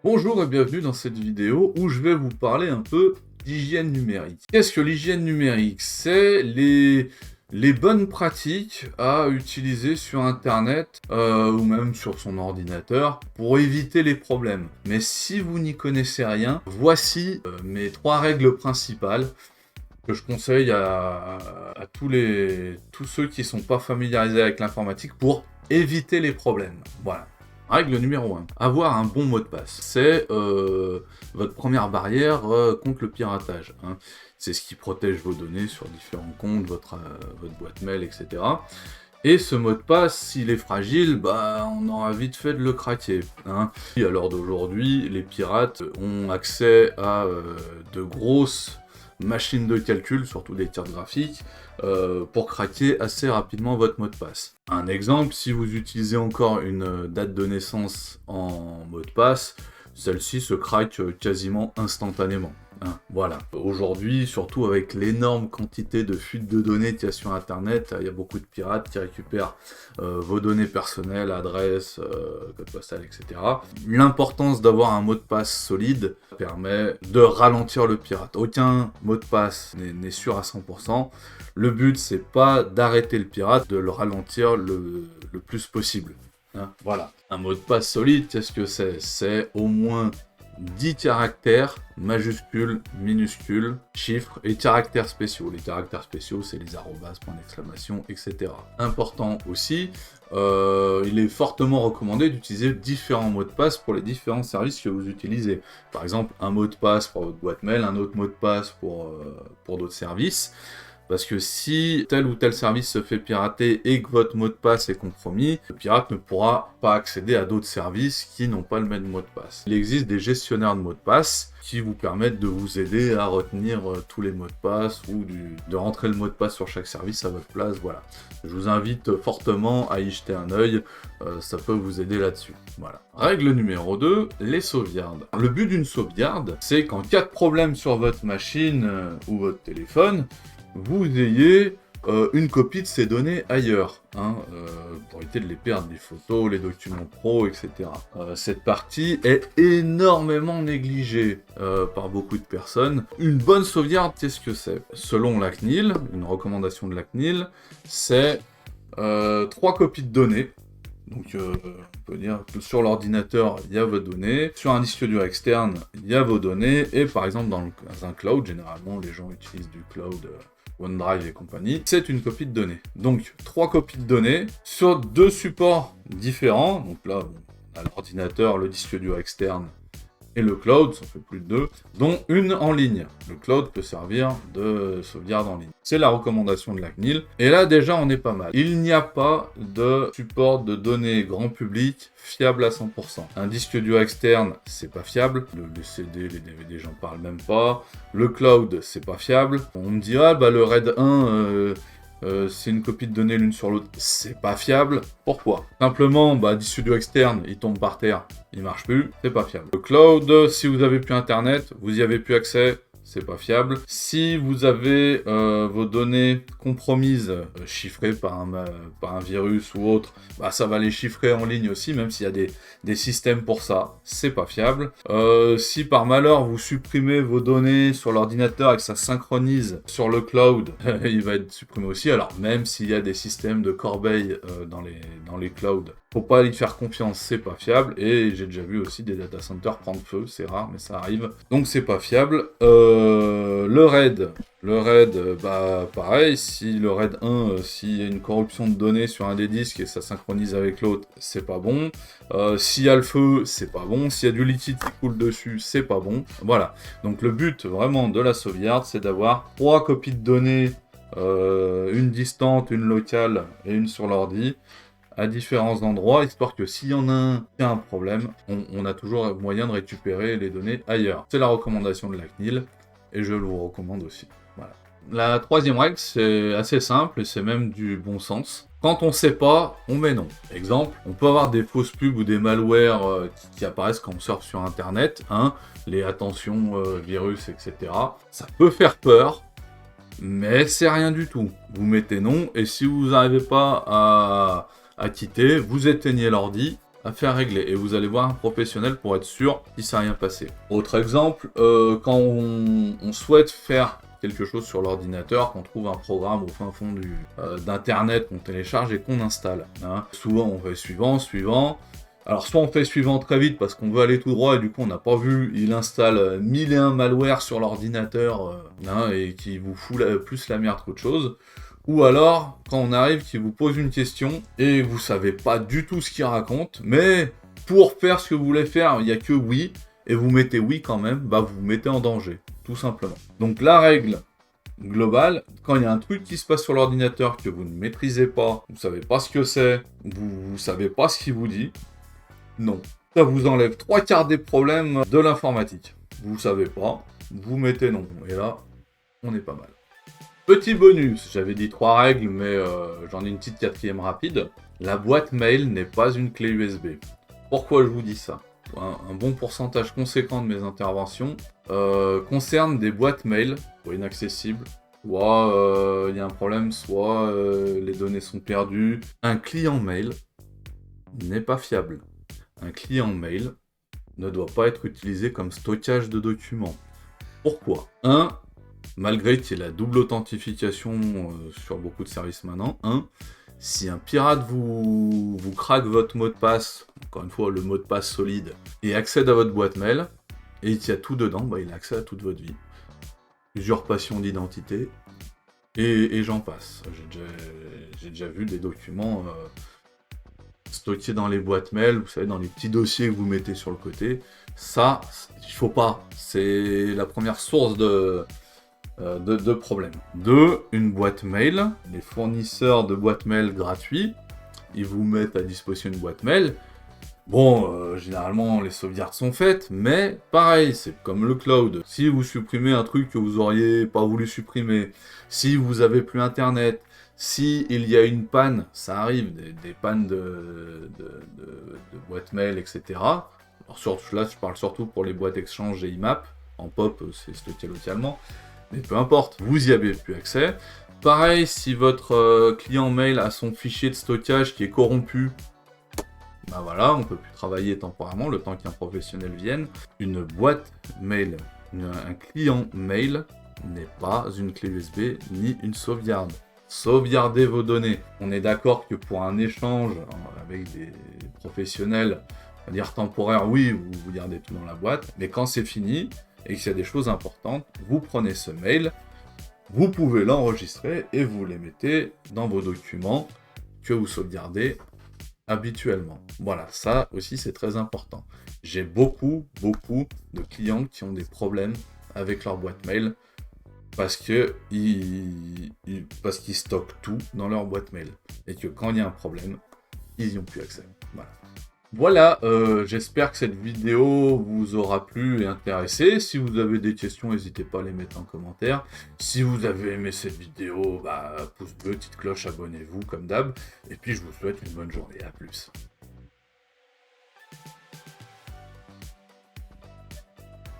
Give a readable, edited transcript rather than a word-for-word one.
Bonjour et bienvenue dans cette vidéo où je vais vous parler un peu d'hygiène numérique. Qu'est-ce que l'hygiène numérique? C'est les bonnes pratiques à utiliser sur Internet ou même sur son ordinateur pour éviter les problèmes. Mais si vous n'y connaissez rien, voici mes 3 règles principales que je conseille à tous ceux qui ne sont pas familiarisés avec l'informatique pour éviter les problèmes. Voilà. Règle numéro 1. Avoir un bon mot de passe. C'est votre première barrière contre le piratage. Hein. C'est ce qui protège vos données sur différents comptes, votre boîte mail, etc. Et ce mot de passe, s'il est fragile, on aura vite fait de le craquer. Hein. Et à l'heure d'aujourd'hui, les pirates ont accès à de grosses machines de calcul, surtout des cartes graphiques, pour craquer assez rapidement votre mot de passe. Un exemple, si vous utilisez encore une date de naissance en mot de passe, celle-ci se craque quasiment instantanément. Hein, voilà. Aujourd'hui, surtout avec l'énorme quantité de fuites de données qu'il y a sur Internet, il y a beaucoup de pirates qui récupèrent vos données personnelles, adresses, code postal, etc. L'importance d'avoir un mot de passe solide permet de ralentir le pirate. Aucun mot de passe n'est sûr à 100%. Le but, c'est pas d'arrêter le pirate, de le ralentir le plus possible. Hein, voilà. Un mot de passe solide, qu'est-ce que c'est? C'est au moins 10 caractères, majuscules, minuscules, chiffres et caractères spéciaux. Les caractères spéciaux, c'est les arrobas, points d'exclamation, etc. Important aussi, il est fortement recommandé d'utiliser différents mots de passe pour les différents services que vous utilisez. Par exemple, un mot de passe pour votre boîte mail, un autre mot de passe pour d'autres services. Parce que si tel ou tel service se fait pirater et que votre mot de passe est compromis, le pirate ne pourra pas accéder à d'autres services qui n'ont pas le même mot de passe. Il existe des gestionnaires de mots de passe qui vous permettent de vous aider à retenir tous les mots de passe ou de rentrer le mot de passe sur chaque service à votre place. Voilà. Je vous invite fortement à y jeter un œil, ça peut vous aider là-dessus. Voilà. Règle numéro 2, les sauvegardes. Le but d'une sauvegarde, c'est qu'en cas de problème sur votre machine ou votre téléphone, vous ayez une copie de ces données ailleurs, hein, pour éviter de les perdre, les photos, les documents pro, etc. Cette partie est énormément négligée par beaucoup de personnes. Une bonne sauvegarde, qu'est-ce que c'est? Selon la CNIL, une recommandation de la CNIL, c'est 3 copies de données. Donc, on peut dire que sur l'ordinateur, il y a vos données. Sur un disque dur externe, il y a vos données. Et par exemple, dans un cloud, généralement, les gens utilisent du cloud OneDrive et compagnie. C'est une copie de données. Donc, 3 copies de données sur 2 supports différents. Donc là, on a l'ordinateur, le disque dur externe et le cloud, ça fait plus de 2, dont une en ligne. Le cloud peut servir de sauvegarde en ligne. C'est la recommandation de la CNIL. Et là, déjà, on est pas mal. Il n'y a pas de support de données grand public fiable à 100%. Un disque dur externe, c'est pas fiable. Les CD, les DVD, j'en parle même pas. Le cloud, c'est pas fiable. On me dit, le RAID 1... c'est une copie de données l'une sur l'autre, c'est pas fiable. Pourquoi? Simplement, disque dur externe, il tombe par terre, il marche plus, c'est pas fiable. Le cloud, si vous avez plus internet, vous y avez plus accès, c'est pas fiable. Si vous avez vos données compromises, chiffrées par un virus ou autre, ça va les chiffrer en ligne aussi, même s'il y a des systèmes pour ça, c'est pas fiable. Si par malheur vous supprimez vos données sur l'ordinateur et que ça synchronise sur le cloud, il va être supprimé aussi. Alors même s'il y a des systèmes de corbeille dans les clouds, faut pas y faire confiance, c'est pas fiable. Et j'ai déjà vu aussi des data centers prendre feu, c'est rare mais ça arrive. Donc c'est pas fiable. Le RAID, pareil, si le RAID 1, s'il y a une corruption de données sur un des disques et ça synchronise avec l'autre, c'est pas bon. S'il y a le feu, c'est pas bon. S'il y a du liquide qui coule dessus, c'est pas bon. Voilà. Donc le but vraiment de la sauvegarde, c'est d'avoir 3 copies de données, une distante, une locale et une sur l'ordi, à différents endroits, histoire que s'il y en a un qui a un problème, on a toujours moyen de récupérer les données ailleurs. C'est la recommandation de la CNIL, et je vous recommande aussi. Voilà. La 3e règle, c'est assez simple, et c'est même du bon sens. Quand on sait pas, on met non. Exemple, on peut avoir des fausses pubs ou des malwares qui apparaissent quand on surfe sur Internet, hein, les attentions, virus, etc. Ça peut faire peur, mais c'est rien du tout. Vous mettez non, et si vous n'arrivez pas à quitter, vous éteignez l'ordi, à faire régler. Et vous allez voir un professionnel pour être sûr qu'il ne s'est rien passé. Autre exemple, quand on souhaite faire quelque chose sur l'ordinateur, qu'on trouve un programme au fin fond d'internet qu'on télécharge et qu'on installe. Hein. Souvent on fait suivant. Alors soit on fait suivant très vite parce qu'on veut aller tout droit et du coup on n'a pas vu, il installe 1001 malware sur l'ordinateur hein, et qui vous fout plus la merde qu'autre chose. Ou alors, quand on arrive, qu'il vous pose une question et vous savez pas du tout ce qu'il raconte, mais pour faire ce que vous voulez faire, il n'y a que oui, et vous mettez oui quand même, bah vous vous mettez en danger, tout simplement. Donc la règle globale, quand il y a un truc qui se passe sur l'ordinateur que vous ne maîtrisez pas, vous savez pas ce que c'est, vous savez pas ce qu'il vous dit, non. Ça vous enlève 3/4 des problèmes de l'informatique. Vous savez pas, vous mettez non. Et là, on est pas mal. Petit bonus, j'avais dit 3 règles, mais j'en ai une petite 4e rapide. La boîte mail n'est pas une clé USB. Pourquoi je vous dis ça ? Un bon pourcentage conséquent de mes interventions concernent des boîtes mail, soit inaccessibles, soit il y a un problème, soit les données sont perdues. Un client mail n'est pas fiable. Un client mail ne doit pas être utilisé comme stockage de documents. Pourquoi ? Malgré qu'il y ait la double authentification sur beaucoup de services maintenant, si un pirate vous craque votre mot de passe, encore une fois le mot de passe solide, et accède à votre boîte mail, et qu'il y a tout dedans, bah, il a accès à toute votre vie. Usurpation d'identité, et j'en passe. J'ai déjà vu des documents stockés dans les boîtes mail, vous savez, dans les petits dossiers que vous mettez sur le côté. Ça, il faut pas. C'est la première source de problèmes. Une boîte mail. Les fournisseurs de boîtes mail gratuits, ils vous mettent à disposition une boîte mail. Bon, généralement, les sauvegardes sont faites, mais pareil, c'est comme le cloud. Si vous supprimez un truc que vous auriez pas voulu supprimer, si vous avez plus Internet, si il y a une panne, ça arrive, des pannes de boîtes mail, etc. Alors, là, je parle surtout pour les boîtes Exchange et IMAP. En POP, c'est stocké localement. Mais peu importe, vous y avez plus accès. Pareil, si votre client mail a son fichier de stockage qui est corrompu, ben voilà, on ne peut plus travailler temporairement le temps qu'un professionnel vienne. Une boîte mail, un client mail n'est pas une clé USB ni une sauvegarde. Sauvegardez vos données. On est d'accord que pour un échange avec des professionnels, on va dire temporaire, oui, vous gardez tout dans la boîte, mais quand c'est fini, et qu'il y a des choses importantes, vous prenez ce mail, vous pouvez l'enregistrer et vous les mettez dans vos documents que vous sauvegardez habituellement. Voilà, ça aussi c'est très important. J'ai beaucoup de clients qui ont des problèmes avec leur boîte mail parce qu'ils stockent tout dans leur boîte mail et que quand il y a un problème, ils n'y ont plus accès. Voilà, j'espère que cette vidéo vous aura plu et intéressé. Si vous avez des questions, n'hésitez pas à les mettre en commentaire. Si vous avez aimé cette vidéo, pouce bleu, petite cloche, abonnez-vous comme d'hab. Et puis je vous souhaite une bonne journée, à plus.